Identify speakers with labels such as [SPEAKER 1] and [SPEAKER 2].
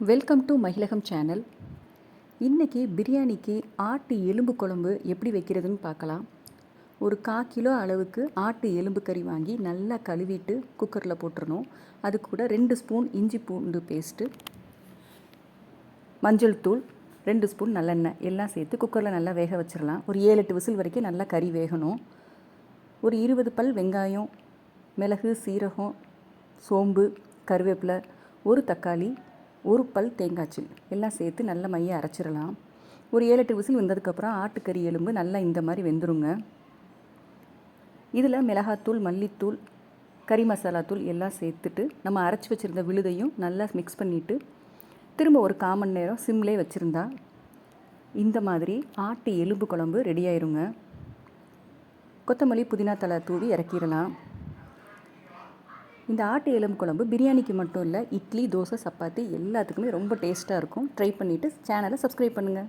[SPEAKER 1] Welcome to மகிழகம் channel. இன்றைக்கி பிரியாணிக்கு ஆட்டு எலும்பு குழம்பு எப்படி வைக்கிறதுன்னு பார்க்கலாம். ஒரு 1/4 கிலோ அளவுக்கு ஆட்டு எலும்பு கறி வாங்கி நல்லா கழுவிட்டு குக்கரில் போட்டுறணும். அது கூட 2 ஸ்பூன் இஞ்சி பூண்டு பேஸ்ட்டு, மஞ்சள் தூள், 2 ஸ்பூன் நல்லெண்ணெய் எல்லாம் சேர்த்து குக்கரில் நல்லா வேக வச்சிடலாம். ஒரு 7-8 விசில் வரைக்கும் நல்லா கறி வேகணும். ஒரு 20 பல் வெங்காயம், மிளகு, சீரகம், சோம்பு, கருவேப்பிலை, ஒரு தக்காளி, ஒரு பல் தேங்காய்ச்சில் எல்லாம் சேர்த்து நல்ல மைய அரைச்சிடலாம். ஒரு 7-8 விசில் வந்ததுக்கப்புறம் ஆட்டுக்கறி எலும்பு நல்லா இந்த மாதிரி வெந்துருங்க. இதில் மிளகாத்தூள், மல்லித்தூள், கறி மசாலாத்தூள் எல்லாம் சேர்த்துட்டு நம்ம அரைச்சி வச்சுருந்த விழுதையும் நல்லா மிக்ஸ் பண்ணிவிட்டு திரும்ப ஒரு 1/4 மணி நேரம் சிம்லே வச்சுருந்தா இந்த மாதிரி ஆட்டு எலும்பு குழம்பு ரெடி ஆயிருங்க. கொத்தமல்லி, புதினா தழை தூவி இறக்கிடலாம். இந்த ஆட்டு எலும்பு குழம்பு பிரியாணிக்கு மட்டும் இல்லை, இட்லி, தோசை, சப்பாத்தி எல்லாத்துக்குமே ரொம்ப டேஸ்ட்டாக இருக்கும். ட்ரை பண்ணிவிட்டு சேனலை சப்ஸ்கிரைப் பண்ணுங்கள்.